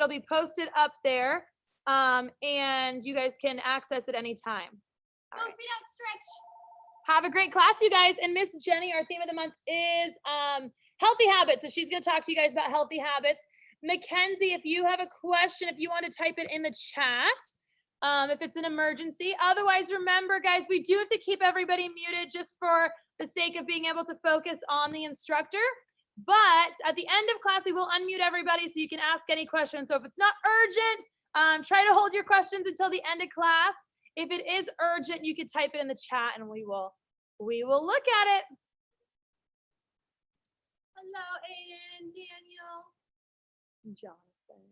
it'll be posted up there, and you guys can access it anytime. Both feet out, stretch. Have a great class, you guys. And Miss Jenny, our theme of the month is healthy habits. So she's going to talk to you guys about healthy habits. Mackenzie, if you have a question, if you want to type it in the chat, if it's an emergency. Otherwise, remember, guys, we do have to keep everybody muted just for the sake of being able to focus on the instructor. But at the end of class, we will unmute everybody so you can ask any questions. So if it's not urgent, try to hold your questions until the end of class. If it is urgent, you can type it in the chat and we will look at it. Hello, Aiden and Daniel. Jonathan.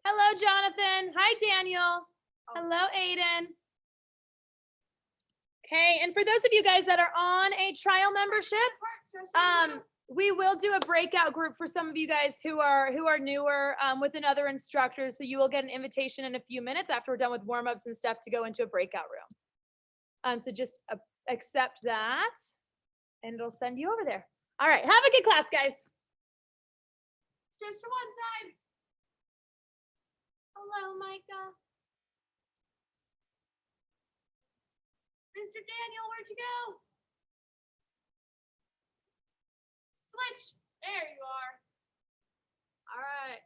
Hello, Jonathan. Hi, Daniel. Hello, Aiden. Okay, and for those of you guys that are on a trial membership, we will do a breakout group for some of you guys who are newer with another instructor. So you will get an invitation in a few minutes after we're done with warm-ups and stuff to go into a breakout room. So just accept that and it'll send you over there. All right, have a good class, guys. Stretch to one side. Hello, Micah. Mr. Daniel, where'd you go? Switch. There you are. All right,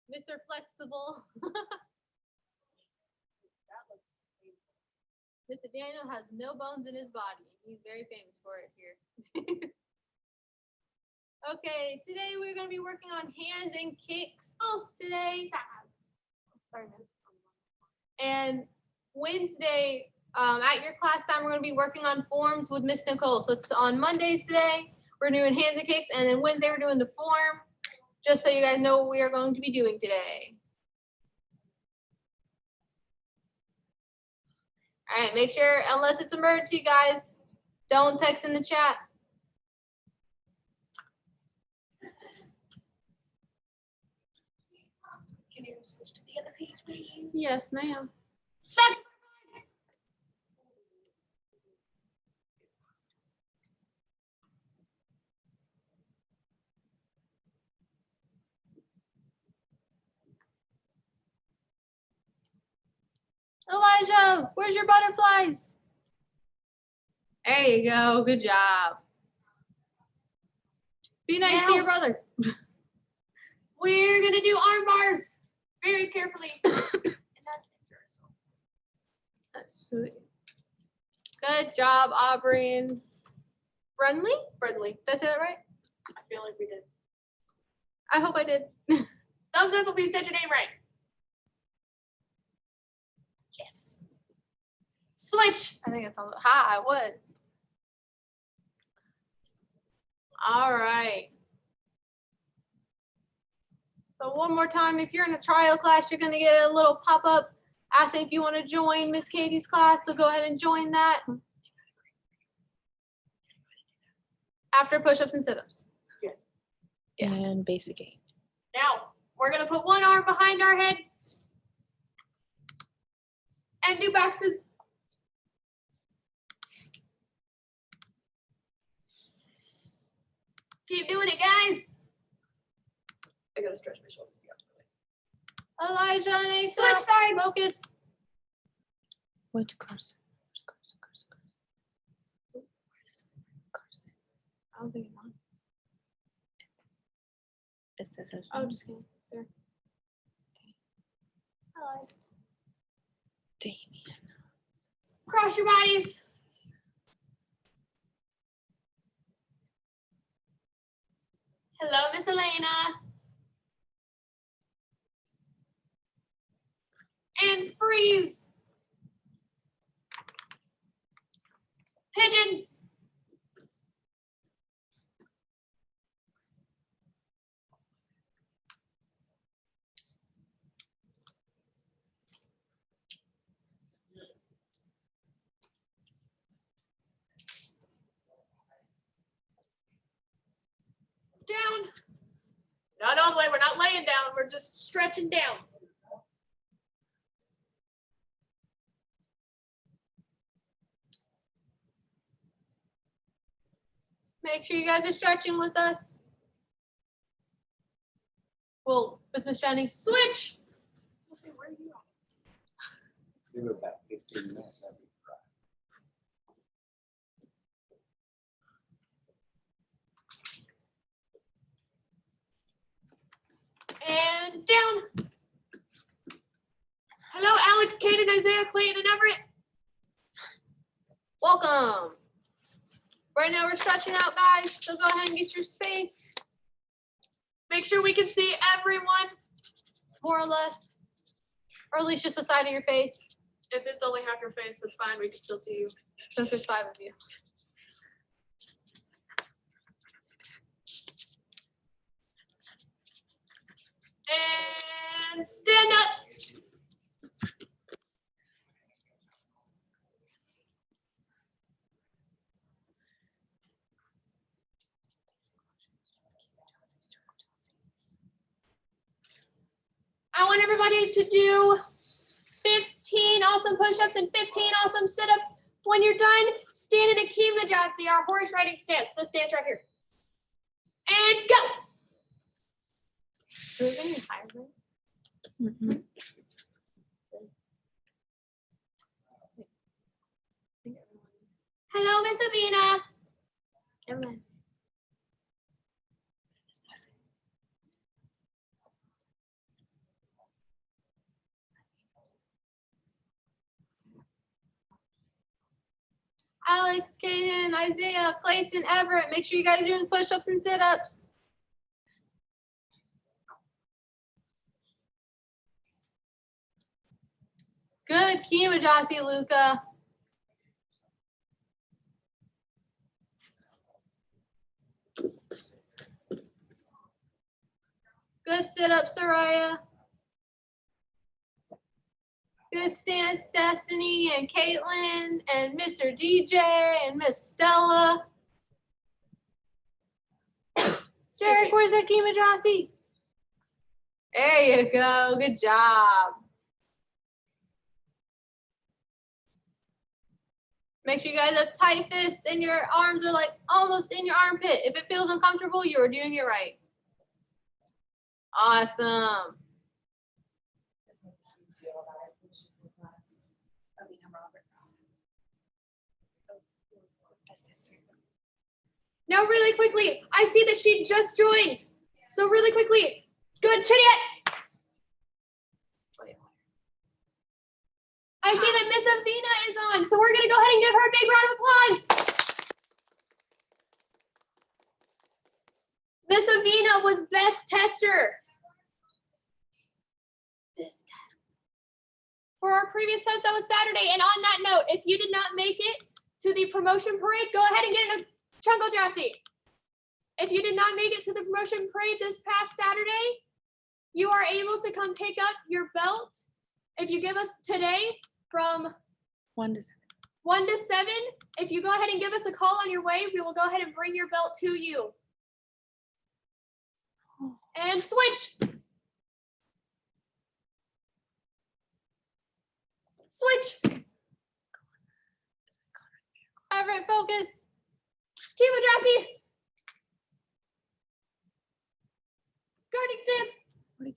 Mr. Flexible. Mr. Daniel has no bones in his body. He's very famous for it here. Okay, today we're going to be working on hands and kicks. Today. Sorry, and Wednesday, at your class time, we're going to be working on forms with Miss Nicole. So it's on Mondays today. We're doing hands and kicks, and then Wednesday we're doing the form, just so you guys know what we are going to be doing today. All right, make sure, unless it's emergency, guys, don't text in the chat. Can you switch to the other page, please? Yes, ma'am. Elijah, where's your butterflies? There you go. Good job. Be nice to your brother. We're gonna do arm bars very carefully. And not injure ourselves. That's sweet. Good job, Aubrey and Brunley? Brunley. Did I say that right? I feel like we did. I hope I did. Thumbs up if you said your name right. Yes. Switch. I think it's on. Ha, I was. All right. So one more time, if you're in a trial class, you're going to get a little pop-up asking if you want to join Miss Katie's class. So go ahead and join that. After push-ups and sit-ups. Yes. Yeah. And basic 8. Now, we're gonna put one arm behind our head and do boxes. Keep doing it, guys. I gotta stretch my shoulders the opposite way. Elijah and Asa, Switch sides. focus. Which cursor? Where's cursor? Cursor. I don't think it's on. It says it's Oh, on. just kidding. There. Hello. Damien. Cross your bodies. Hello, Miss Elena. And freeze. Pigeons. Down. Not all the way. We're not laying down. We're just stretching down. Make sure you guys are stretching with us. Well, with Miss Jenny. Switch. We'll say, where are you at? Give it about 15 minutes. That'd be right. And down. Hello, Alex, Kaden, Isaiah, Clayton, and Everett. Welcome. Right now we're stretching out, guys. So go ahead and get your space, Make sure we can see everyone. more or less. Or at least just the side of your face, If it's only half your face, that's fine. We can still see you. since there's 5 of you. And stand up. I want everybody to do 15 awesome push-ups and 15 awesome sit-ups. When you're done, stand in a Kimajasi, our horse riding stance. This stance right here. And go. Are we getting higher, right? Mhm. Hello, Miss Avina. Never mind. Alex, Kaden, Isaiah, Clayton, Everett. Make sure you guys are doing push-ups and sit-ups. Good, Kimajasi, Luca. Good sit-up, Soraya. Good stance, Destiny and Caitlin and Mr. DJ and Miss Stella. Sherrick, where's that Kimajasi? There you go. Good job. Make sure you guys have tight fists and your arms are like almost in your armpit. If it feels uncomfortable, you are doing it right. Awesome. Now, really quickly, I see that she just joined. So really quickly, good, Chitty. I see that Miss Avina is on, so we're gonna go ahead and give her a big round of applause. Miss Avina was best tester for our previous test that was Saturday. And on that note, if you did not make it to the promotion parade, go ahead and get in a Chungo Jassy. If you did not make it to the promotion parade this past Saturday, you are able to come pick up your belt. If you give us today from 1 to 7. 1 to 7, if you go ahead and give us a call on your way, we will go ahead and bring your belt to you. And switch. Switch. Everett, focus. Keep it, Jassy. Guarding stance.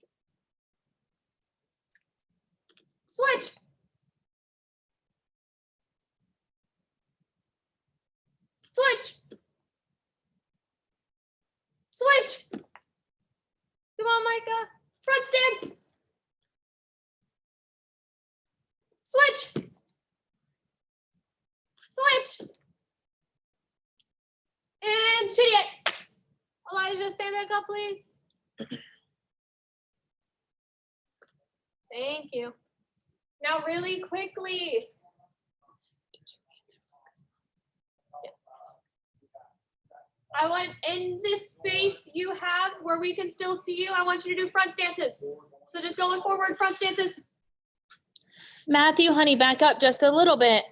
Switch. Switch. Switch. Come on, Micah. Front stance. Switch. Switch. And shitty it. Elijah, stand back up, please. Thank you. Now, really quickly. I want in this space you have where we can still see you, I want you to do front stances. So just going forward, front stances. Matthew, honey, back up just a little bit.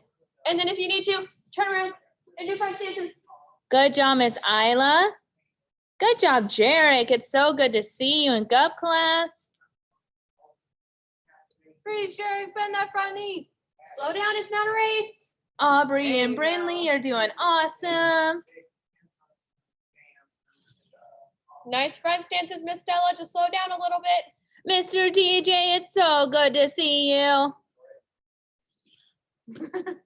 And then if you need to, turn around and do front stances. Good job, Miss Isla. Good job, Jarek. It's so good to see you in GUP class. Freeze, Sherrick, bend that front knee. Slow down, it's not a race. Aubrey There and you Brinley go. are doing awesome. Nice front stances, Miss Stella. Just slow down a little bit. Mr. TJ, it's so good to see you. Good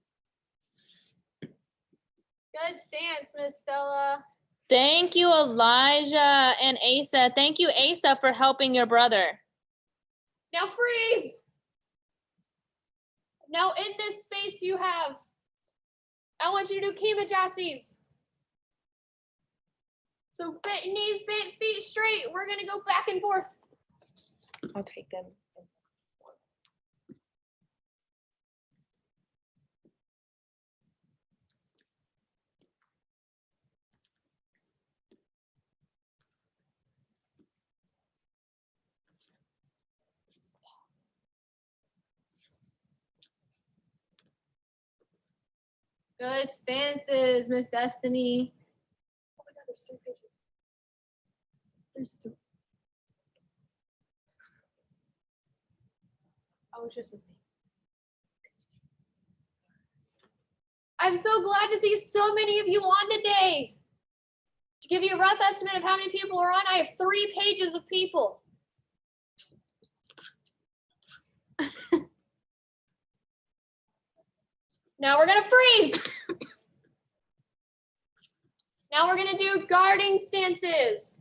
stance, Miss Stella. Thank you, Elijah and Asa. Thank you, Asa, for helping your brother. Now freeze. Now in this space you have, I want you to do Kimajasis. So bent knees, bent feet straight. We're gonna go back and forth. I'll take them. Good stances, Miss Destiny. Oh my God, there's 3 pages. There's 3. Oh, it's just mistake. I'm so glad to see so many of you on today. To give you a rough estimate of how many people are on, I have 3 pages of people. Now we're gonna freeze. Now we're gonna do guarding stances.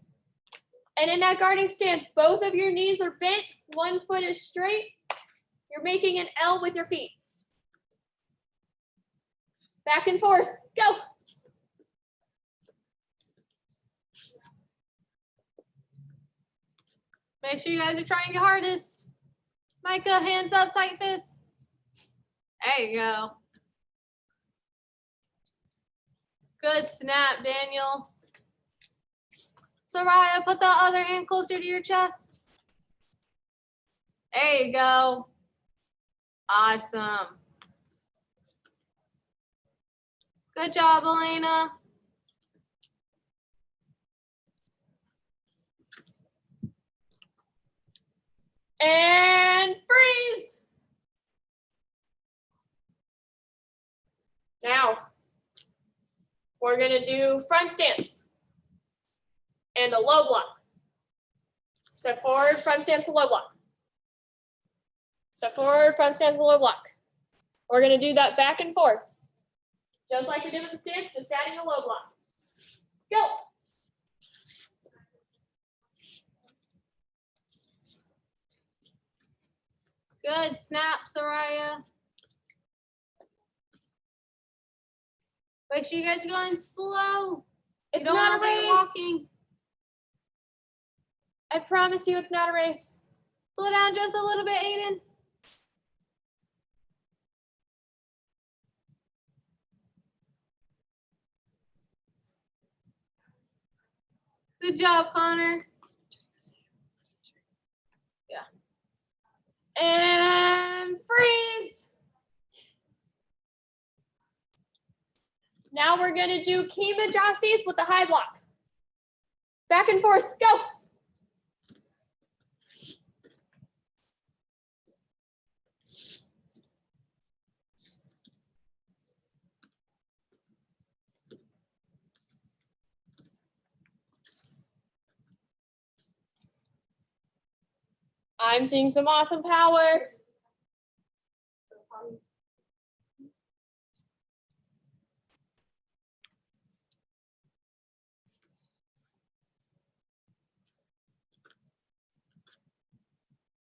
And in that guarding stance, both of your knees are bent, one foot is straight. You're making an L with your feet. Back and forth, go. Make sure you guys are trying your hardest. Micah, hands up, tight fist. There you go. Good snap, Daniel. Soraya, put the other hand closer to your chest. There you go. Awesome. Good job, Elena. And freeze. Now, we're gonna do front stance and a low block. Step forward, front stance, low block. Step forward, front stance, low block. We're gonna do that back and forth. Just like we did with the stance, just adding a low block. Go. Good snap, Soraya. Make sure you guys are going slow. It's You don't not want a to race. be walking. I promise you it's not a race. Slow down just a little bit, Aiden. Good job, Connor. And freeze. Now we're gonna do Kimajasis with the high block. Back and forth, go. I'm seeing some awesome power.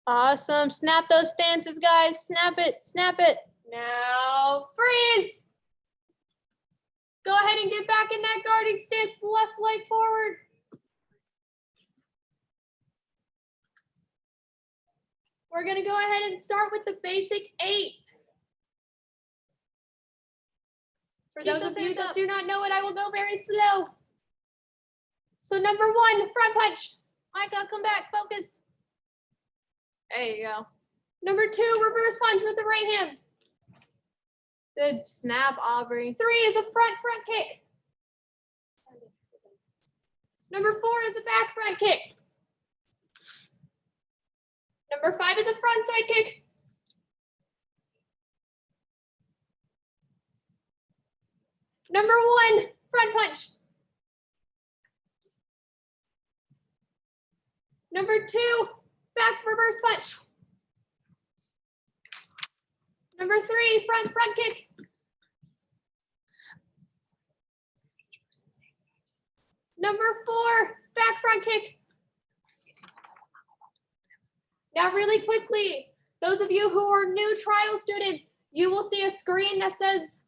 Awesome. Snap those stances, guys. Snap it. Snap it. Now freeze. Go ahead and get back in that guarding stance, left leg forward. We're gonna go ahead and start with the basic 8. For Keep those those of you hands that up. do not know it, I will go very slow. So number 1, front punch. Micah, come back. Focus. There you go. Number 2, reverse punch with the right hand. Good snap, Aubrey. 3 is a front kick. Number 4 is a back front kick. Number 5 is a front side kick. Number 1, front punch. Number 2, back reverse punch. Number 3, front kick. Number 4, back front kick. Now really quickly, those of you who are new trial students, you will see a screen that says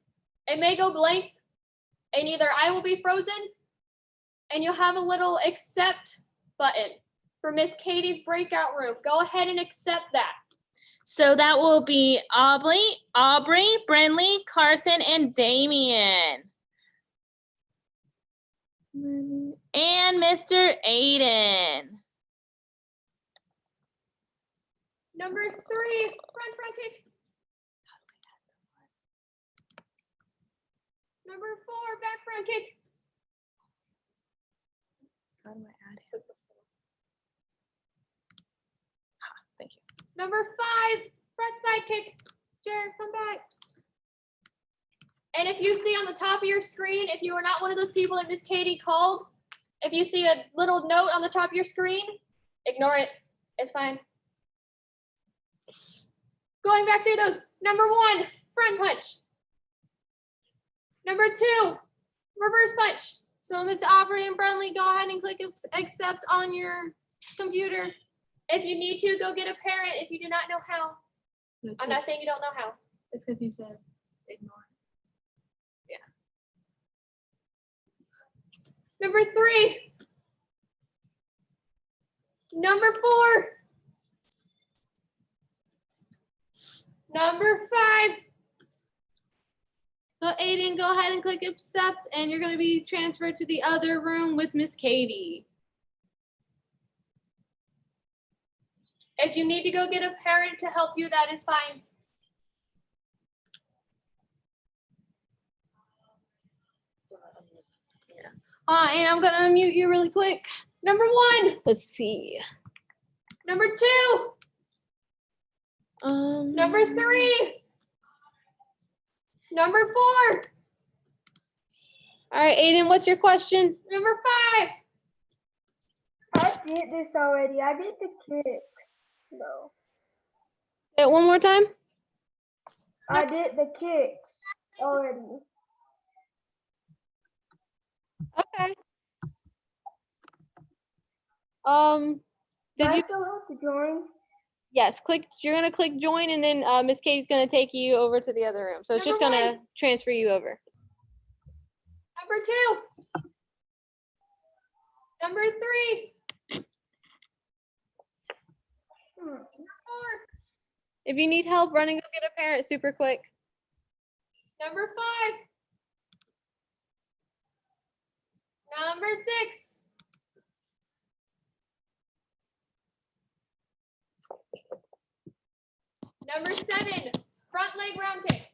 it may go blank and either I will be frozen and you'll have a little accept button for Miss Katie's breakout room. Go ahead and accept that. So that will be Aubrey, Brinley, Carson, and Damien. And Mr. Aiden. Number 3, front kick. Number 4, back front kick. How do I add him? Thank you. Number 5, front side kick. Jared, come back. And if you see on the top of your screen, if you are not one of those people that Miss Katie called, if you see a little note on the top of your screen, ignore it. It's fine. Going back through those. Number 1, front punch. Number 2, reverse punch. So Miss Aubrey and Brentley, go ahead and click accept on your computer. If you need to, go get a parent if you do not know how. I'm not saying you don't know how. It's because you said ignore. Number 3. Number 4. Number 5. So Aiden, go ahead and click accept, and you're going to be transferred to the other room with Miss Katie. If you need to go get a parent to help you, that is fine. And I'm going to unmute you really quick. Number 1. Let's see. Number 2. Number 3. Number 4. All right, Aiden, what's your question? Number 5. I did this already. I did the kicks. No. Say it one more time. I did the kicks already. Okay. Do Did I you? still have to join? Yes. Click. You're gonna click join, and then Miss Katie's gonna take you over to the other room. So it's just Number gonna transfer you over. Number 2. Number 3. Number 4. If you need help, run and go get a parent super quick. Number 5. Number 6. Number 7, front leg round kick.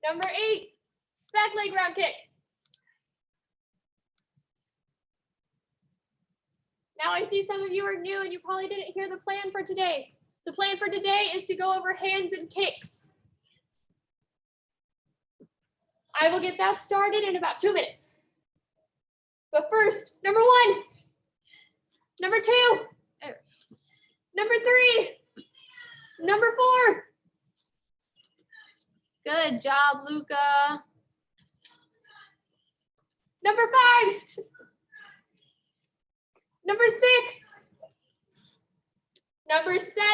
Number 8, back leg round kick. Now I see some of you are new and you probably didn't hear the plan for today. The plan for today is to go over hands and kicks. I will get that started in about 2 minutes. But first, number 1, number 2, number 3, number 4. Good job, Luca. Number 5. Number 6. Number 7.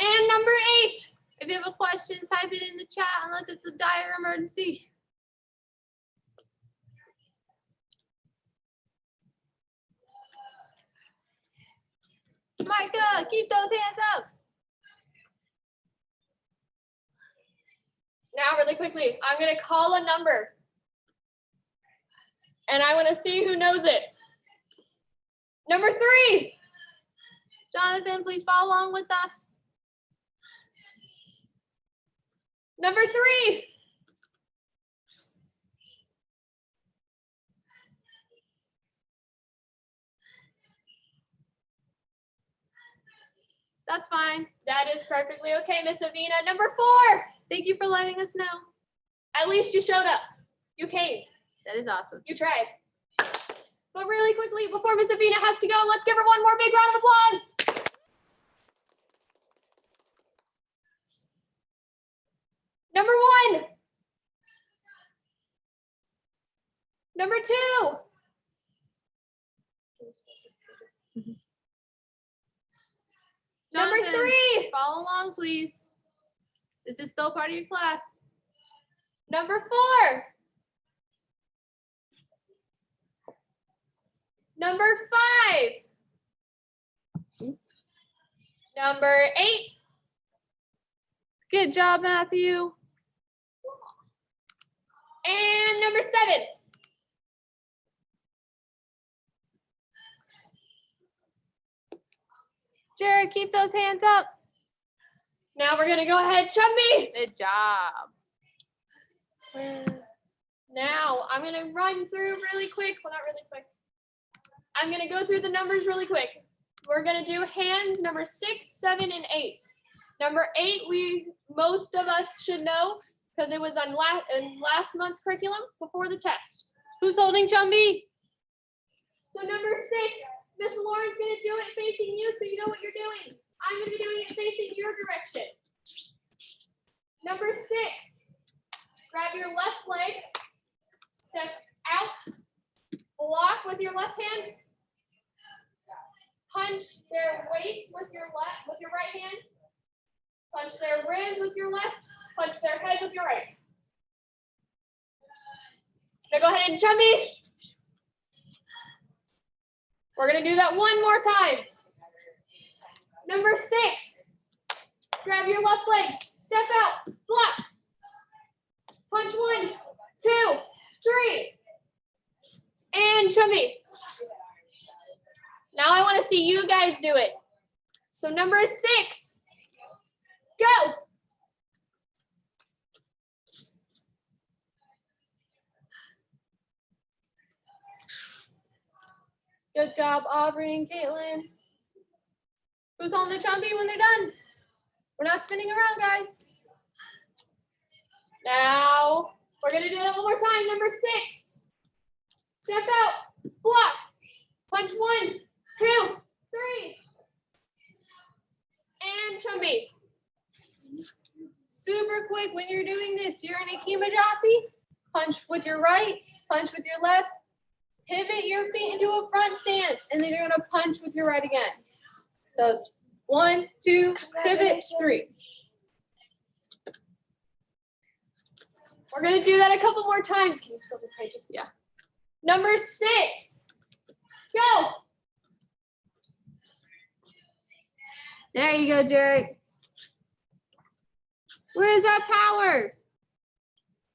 And number 8. If you have a question, type it in the chat unless it's a dire emergency. Micah, keep those hands up. Now, really quickly, I'm going to call a number. And I want to see who knows it. Number 3. Jonathan, please follow along with us. Number 3. That's fine. That is perfectly okay, Miss Avina. Number 4. Thank you for letting us know. At least you showed up. You came. That is awesome. You tried. But really quickly, before Miss Avina has to go, let's give her one more big round of applause. Number 1. Number 2. Number Jonathan, 3. follow along, please. This is still part of your class. Number 4. Number 5. Number 8. Good job, Matthew. And number 7. Jared, keep those hands up. Now we're gonna go ahead, Chumby. Good job. Now I'm gonna run through really quick. Well, not really quick. I'm gonna go through the numbers really quick. We're gonna do hands number 6, 7, and 8. Number 8, most of us should know because it was on last month's curriculum before the test. Who's holding Chumby? So number 6, Miss Lauren's gonna do it facing you so you know what you're doing. I'm gonna be doing it facing your direction. Number 6, grab your left leg, step out, block with your left hand, punch their waist with your right hand, punch their ribs with your left, punch their head with your right. Now go ahead and chummy. We're gonna do that one more time. Number 6, grab your left leg, step out, block, punch 1, 2, 3, and chummy. Now I want to see you guys do it. So number 6, go. Good job, Aubrey and Caitlin. Who's holding the Chumby when they're done? We're not spinning around, guys. Now we're gonna do it one more time. Number 6, step out, block, punch 1, 2, 3, and chumby. Super quick when you're doing this. You're in a kimajasi. Punch with your right, punch with your left. Pivot your feet into a front stance, and then you're gonna punch with your right again. So 1, 2, pivot, 3. We're gonna do that a couple more times. Can you scroll the pages? Yeah. Number 6, go. There you go, Jared. Where's that power?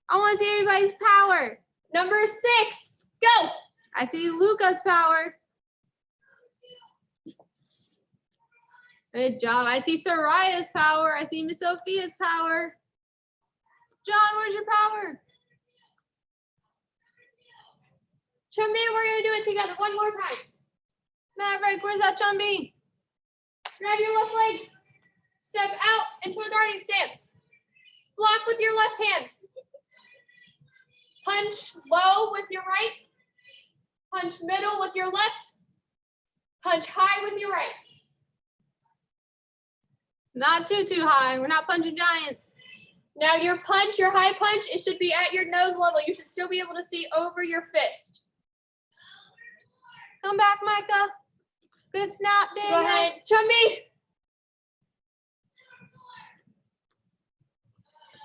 I want to see everybody's power. Number 6, go. I see Luca's power. Good job. I see Soraya's power. I see Miss Sophia's power. John, where's your power? Chumby, we're gonna do it together one more time. Maverick, where's that Chumby? Grab your left leg, step out into a guarding stance. Block with your left hand. Punch low with your right. Punch middle with your left. Punch high with your right. Not too high. We're not punching giants. Now your punch, your high punch, it should be at your nose level. You should still be able to see over your fist. Come back, Micah. Good snap, Go Daniel. ahead, chummy.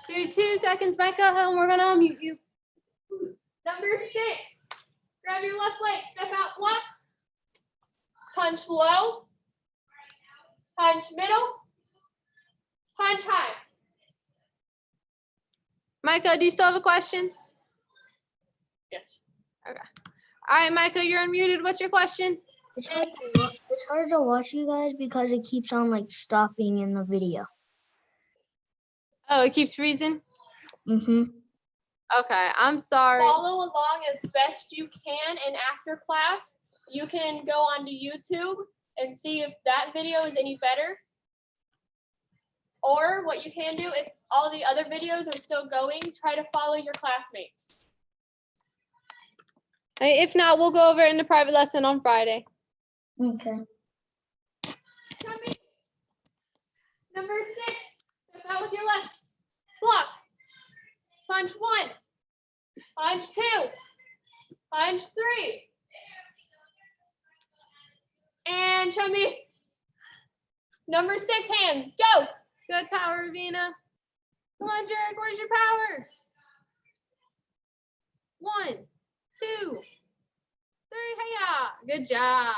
Give you 2 seconds, Micah, and we're gonna unmute you. Number 6, grab your left leg, step out, block. Punch low. Punch middle. Punch high. Micah, do you still have a question? Yes. Okay. All right, Micah, you're unmuted. What's your question? It's hard to watch you guys because it keeps on like stopping in the video. Oh, it keeps freezing? Mm-hmm. Okay, I'm sorry. Follow along as best you can, and after class, you can go onto YouTube and see if that video is any better. Or what you can do, if all the other videos are still going, try to follow your classmates. Right, if not, we'll go over it in the private lesson on Friday. Okay. Chummy. Number 6. Step out with your left. Block. Punch 1. Punch 2. Punch 3. And Chummy. Number 6, hands. Go. Good power, Ravina. Come on, Jarek, where's your power? 1, 2, 3, hiya. Good job.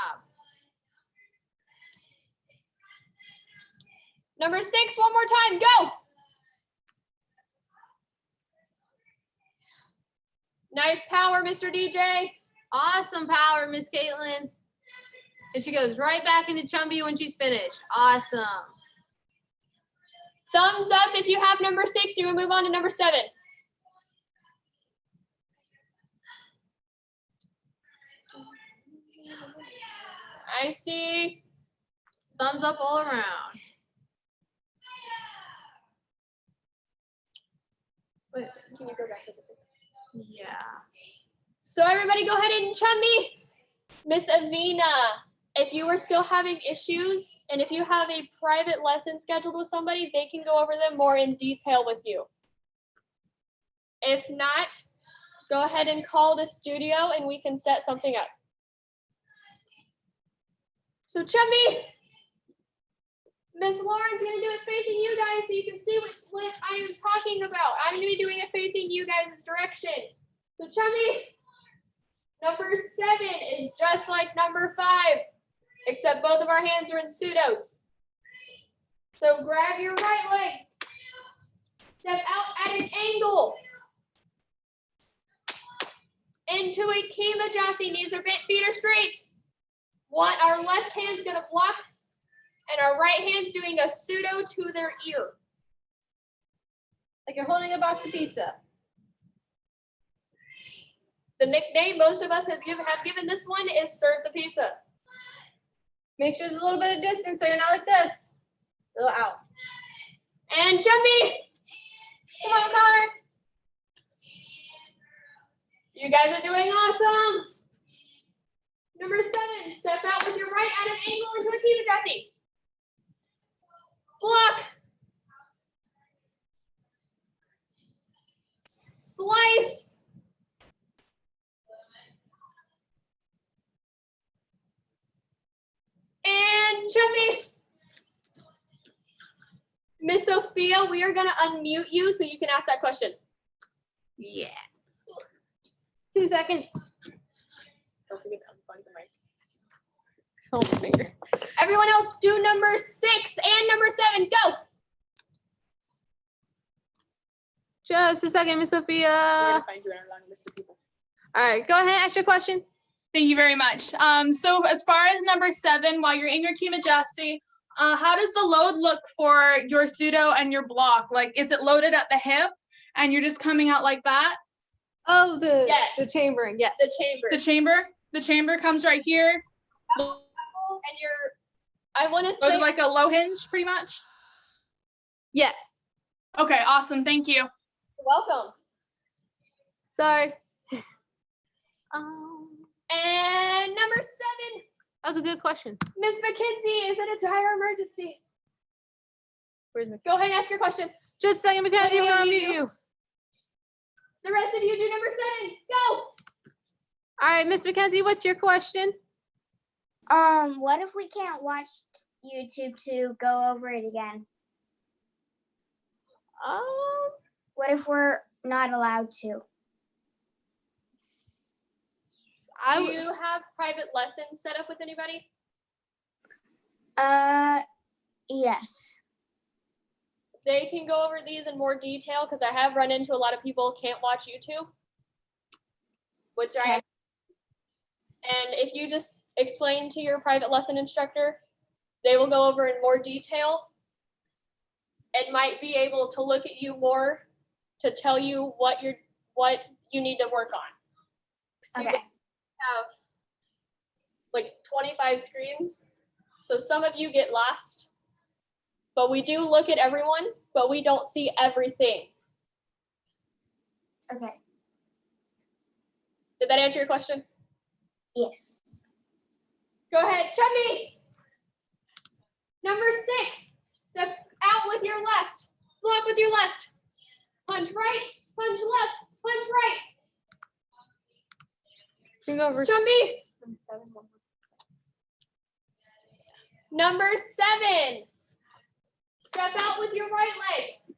Number 6, one more time. Go. Nice power, Mr. DJ. Awesome power, Miss Caitlin. And she goes right back into Chumby when she's finished. Awesome. Thumbs up if you have number 6. You will move on to number 7. I see. Thumbs up all around. Wait, can you go back to the Yeah. So everybody go ahead and chum me. Miss Avina, if you are still having issues and if you have a private lesson scheduled with somebody, they can go over them more in detail with you. If not, go ahead and call the studio and we can set something up. So chummy, Miss Lauren's gonna do it facing you guys so you can see what I am talking about. I'm gonna be doing it facing you guys' direction. So chummy, number 7 is just like number 5, except both of our hands are in pseudos. So grab your right leg, step out at an angle, into a Kimajasi, knees are bent, feet are straight. Our left hand's gonna block, and our right hand's doing a pseudo to their ear. Like you're holding a box of pizza. The nickname most of us have given this one is serve the pizza. Make sure there's a little bit of distance so you're not like this. A little out. And chummy, Come on, Connor. you guys are doing awesome. Number 7, step out with your right at an angle into a Kimajasi. Block. Slice. And chummy. Miss Sophia, we are gonna unmute you so you can ask that question. Yeah. 2 seconds. Don't forget to unplug the mic. Oh, my finger. Everyone else do number 6 and number 7, go. Just a second, Miss We're Sophia. gonna find you in our long list of people. All right, go ahead, ask your question. Thank you very much. So as far as number 7, while you're in your Kimajasi, how does the load look for your pseudo and your block? Like, is it loaded at the hip and you're just coming out like that? Oh, the Yes. chambering, yes. The chamber. The chamber comes right here, And I want to say, loaded like a low hinge, pretty much. Yes. Okay, awesome. Thank you. welcome. Sorry. And number 7, That was a good question. Miss McKinsey, is it a dire emergency? Where's my? Go ahead and ask your question. Just a second, Mackenzie, we're gonna unmute mute you. you. The rest of you do number 7, go. All right, Miss Mackenzie, what's your question? What if we can't watch YouTube to go over it again? What if we're not allowed to? Do you have private lessons set up with anybody? Yes. They can go over these in more detail because I have run into a lot of people can't watch YouTube, which Okay. And if you just explain to your private lesson instructor, they will go over in more detail and might be able to look at you more to tell you what you need to work on. See, Okay. we have like 25 screens, so some of you get lost, but we do look at everyone, but we don't see everything. Okay. Did that answer your question? Yes. Go ahead, Chubby. Number 6, step out with your left. Block with your left. Punch right, punch left, punch right. You go over. Chubby. Number 7, step out with your right leg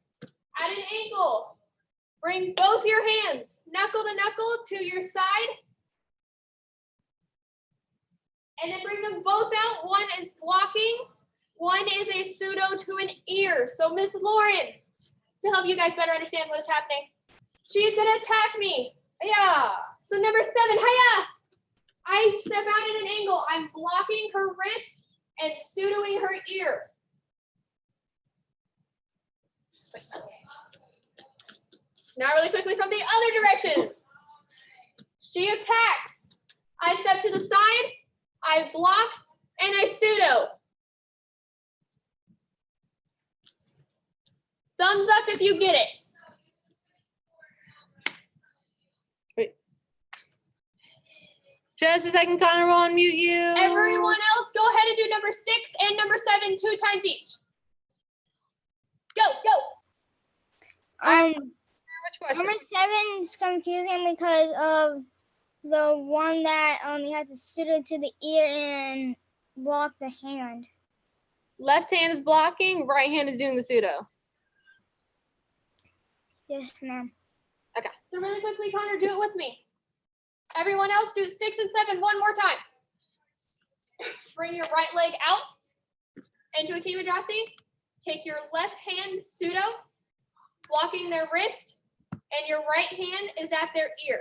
at an angle. Bring both your hands knuckle to knuckle to your side. And then bring them both out. One is blocking. One is a pseudo to an ear. So Miss Lauren, to help you guys better understand what is happening, she's going to attack me. Yeah. So number 7, hiya. I step out at an angle. I'm blocking her wrist and pseudoing her ear. Now really quickly from the other direction. She attacks. I step to the side, I block, and I pseudo. Thumbs up if you get it. Just a second, Connor, we'll unmute you. Everyone else, go ahead and do number 6 and number 7 2 times each. Go, go. Which question? Number 7 is confusing because of the one that you have to sit it to the ear and block the hand. Left hand is blocking, right hand is doing the pseudo. Yes, ma'am. So really quickly, Connor, do it with me. Everyone else, do 6 and 7 one more time. Bring your right leg out into a Kimajasi. Take your left hand pseudo, blocking their wrist, and your right hand is at their ear.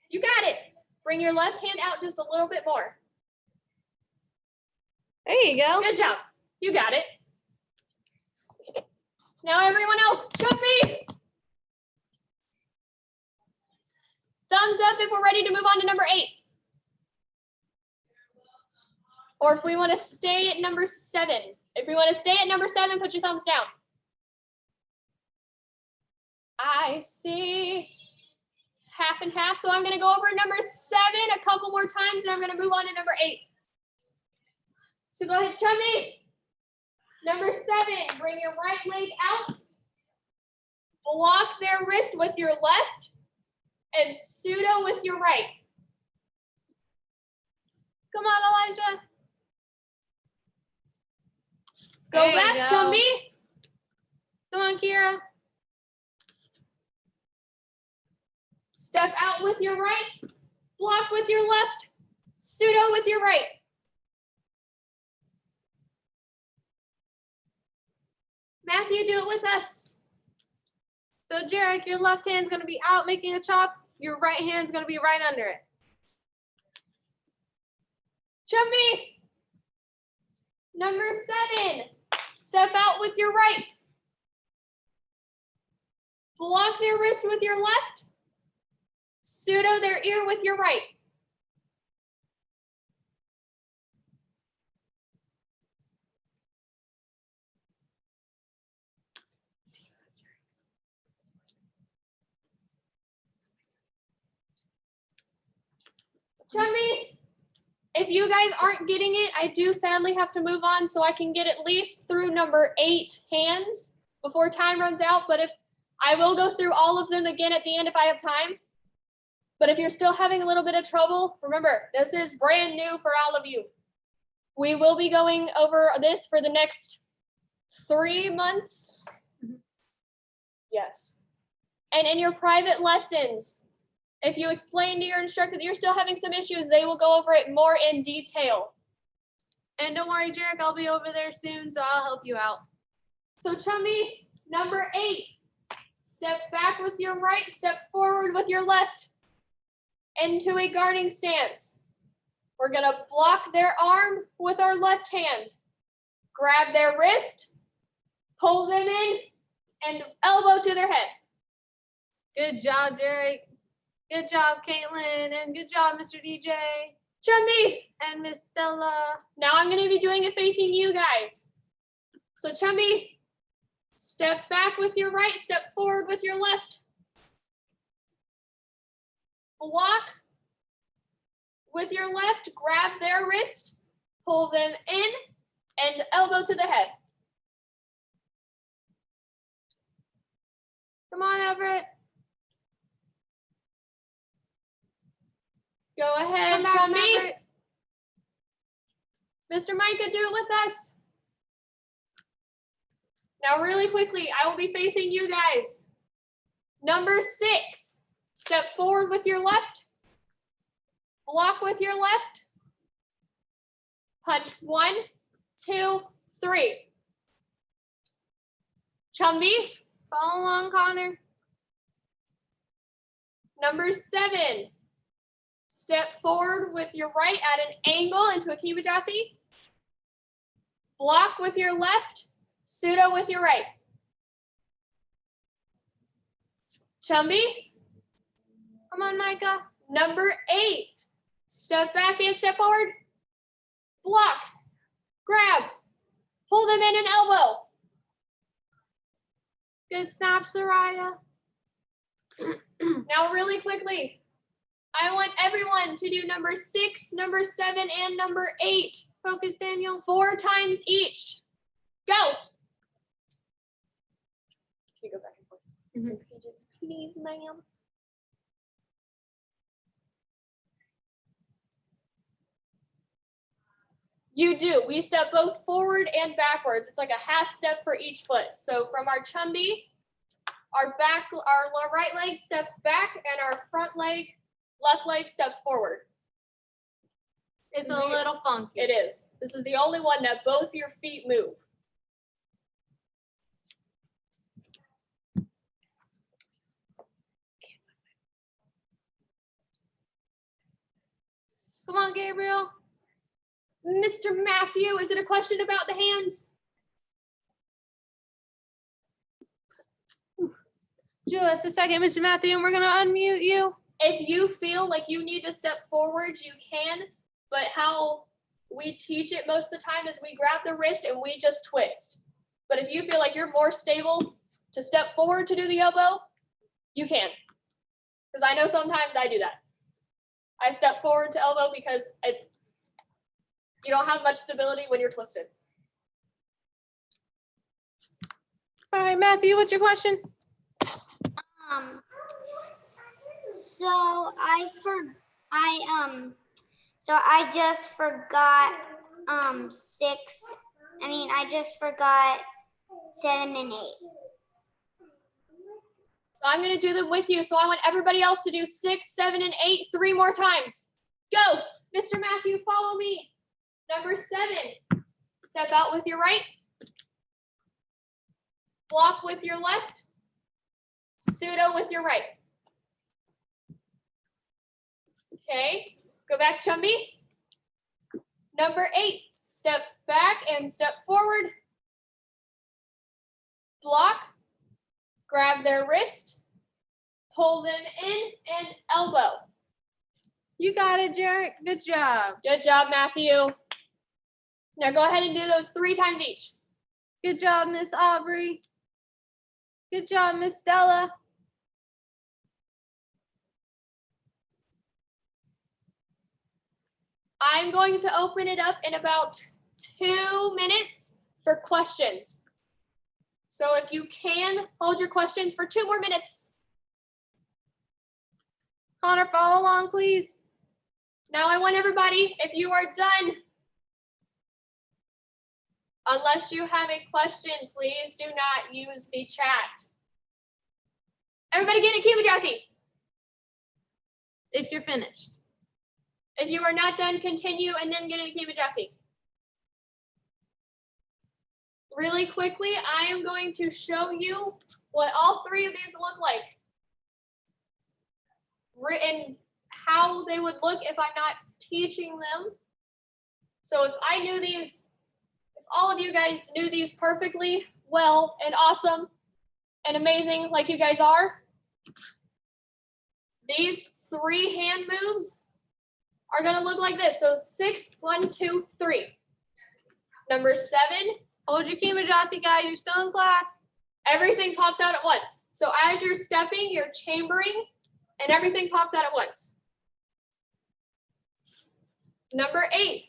You got it. Bring your left hand out just a little bit more. There you go. Good job. You got it. Now everyone else, Chubby. Thumbs up if we're ready to move on to number 8. Or if we want to stay at number 7. If we want to stay at number 7, put your thumbs down. I see half and half. So I'm going to go over number 7 a couple more times, and I'm going to move on to number 8. So go ahead, Chummy. Number 7, bring your right leg out. Block their wrist with your left and pseudo with your right. Come on, Elijah. Go There you back, go. Chummy. Come on, Kira. Step out with your right, block with your left, pseudo with your right. Matthew, do it with us. So, Jarek, your left hand's going to be out making a chop. Your right hand's going to be right under it. Chummy. Number 7, step out with your right. Block their wrist with your left. Pseudo their ear with your right. Chummy, if you guys aren't getting it, I do sadly have to move on so I can get at least through number 8 hands before time runs out. But if I will go through all of them again at the end if I have time. But if you're still having a little bit of trouble, remember, this is brand new for all of you. We will be going over this for the next 3 months. Yes. And in your private lessons, if you explain to your instructor that you're still having some issues, they will go over it more in detail. And don't worry, Jarek, I'll be over there soon, so I'll help you out. So Chummy, number 8, step back with your right, step forward with your left into a guarding stance. We're gonna block their arm with our left hand, grab their wrist, pull them in, and elbow to their head. Good job, Jarek. Good job, Caitlin. And good job, Mr. DJ. Chummy, And Miss Stella. now I'm gonna be doing it facing you guys. So Chummy, step back with your right, step forward with your left. Block with your left, grab their wrist, pull them in, and elbow to the head. Come on, Everett. Go ahead, Come back, Chummy. Everett. Mr. Micah, do it with us. Now, really quickly, I will be facing you guys. Number 6, step forward with your left. Block with your left. Punch 1, 2, 3. Chumby, Follow along, Connor. number 7. Step forward with your right at an angle into a Kibajasi. Block with your left, pseudo with your right. Chumby, Come on, Micah. number 8. Step back and step forward. Block, grab, pull them in an elbow. Good snap, Soraya. Now, really quickly, I want everyone to do number 6, number 7, and number 8. Focus, Daniel. 4 times each. Go. Can you go back and forth? Pages, please, ma'am. You do. We step both forward and backwards. It's like a half step for each foot. So from our chumbi, our right leg steps back and our front leg, left leg steps forward. It's a little funky. It is. This is the only one that both your feet move. Come on, Gabriel. Mr. Matthew, is it a question about the hands? Just a second, Mr. Matthew, and we're gonna unmute you. If you feel like you need to step forward, you can, but how we teach it most of the time is we grab the wrist and we just twist. But if you feel like you're more stable to step forward to do the elbow, you can. Because I know sometimes I do that. I step forward to elbow because you don't have much stability when you're twisted. All right, Matthew, what's your question? I just forgot I just forgot 7 and 8. So I'm going to do them with you. So I want everybody else to do 6, 7, and 8 3 more times. Go. Mr. Matthew, follow me. Number 7, step out with your right. Block with your left. Pseudo with your right. Okay, go back, chumbi. Number 8, step back and step forward. Block, grab their wrist, pull them in, and elbow. You got it, Jarek. Good job. Good job, Matthew. Now go ahead and do those 3 times each. Good job, Miss Aubrey. Good job, Miss Stella. I'm going to open it up in about 2 minutes for questions. So if you can, hold your questions for 2 more minutes. Connor, follow along, please. Now I want everybody, if you are done, unless you have a question, please do not use the chat. Everybody get in Kibajasi. If you're finished. If you are not done, continue and then get into Kibajasi. Really quickly, I am going to show you what all 3 of these look like. And how they would look if I'm not teaching them. So if I knew these, if all of you guys knew these perfectly well and awesome and amazing like you guys are, these 3 hand moves are gonna look like this. So 6, 1, 2, 3. Number 7. Hold your Kibajasi, guys. You're still in class. Everything pops out at once. So as you're stepping, you're chambering, and everything pops out at once. Number 8,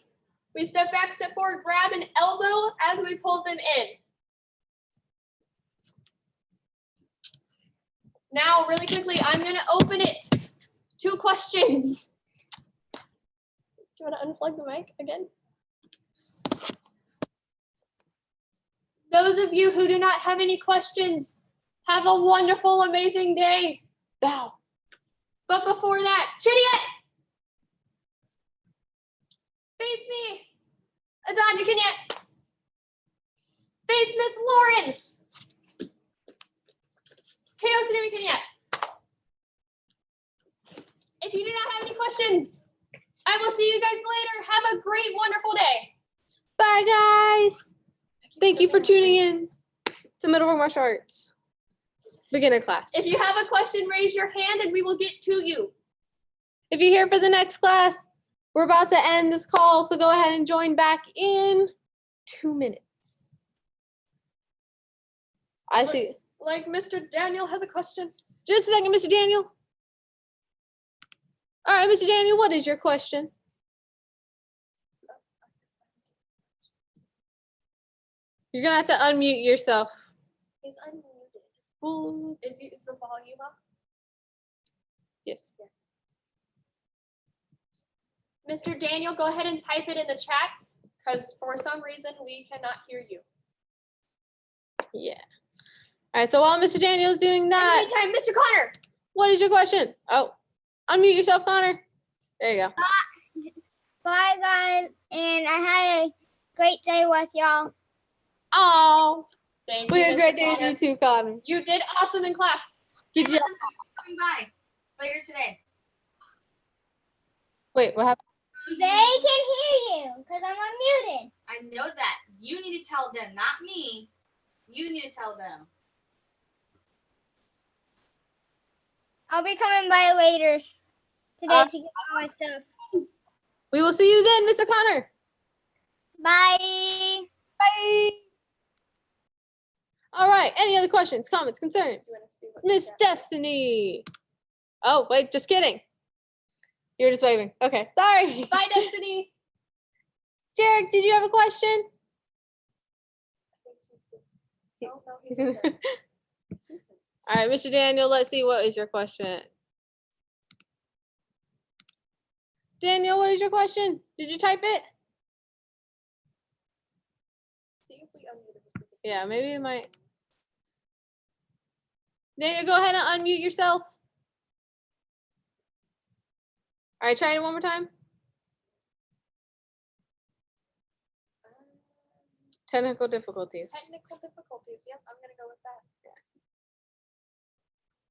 we step back, step forward, grab an elbow as we pull them in. Now, really quickly, I'm gonna open it. 2 questions. Do you wanna unplug the mic again? Those of you who do not have any questions, have a wonderful, amazing day. Bow. But before that, Chittiet! Face me. Adanja Kenyet. Face Miss Lauren. Chaos and Kenyet. If you do not have any questions, I will see you guys later. Have a great, wonderful day. Bye, guys. Thank you for tuning in to Middlebrook Martial Arts beginner class. If you have a question, raise your hand and we will get to you. If you're here for the next class, we're about to end this call, so go ahead and join back in 2 minutes. I see. Looks like Mr. Daniel has a question. Just a second, Mr. Daniel. All right, Mr. Daniel, what is your question? You're gonna have to unmute yourself. He's unmuted. Well, Is the volume up? yes. Mr. Daniel, go ahead and type it in the chat because for some reason we cannot hear you. Yeah. All right, so while Mr. Daniel's doing In that, the meantime, Mr. Connor. what is your question? Oh, unmute yourself, Connor. There you go. Bye, guys. And I had a great day with y'all. Oh, Thank we you, had a Mr. great day with Connor. you too, Connor. You did awesome in class. Good job. Coming by later today. Wait, what happened? They can hear you because I'm unmuted. I know that. You need to tell them, not me. You need to tell them. I'll be coming by later today to get all my stuff. We will see you then, Mr. Connor. Bye. Bye. All right, any other questions, comments, concerns? You wanna see what Miss the chat- Destiny. Oh, wait, just kidding. You're just waving. Okay, sorry. Bye, Destiny. Jarek, did you have a question? Oh, no, he's in there. All right, Mr. Daniel, let's see, what is your question? Daniel, what is your question? Did you type it? See if we unmute him. Yeah, maybe it might. Daniel, go ahead and unmute yourself. All right, try it one more time. Technical difficulties. Technical difficulties. Yep, I'm gonna go with that.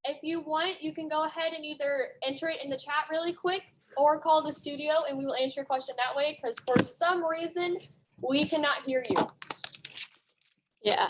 If you want, you can go ahead and either enter it in the chat really quick or call the studio and we will answer your question that way because for some reason we cannot hear you. Yeah.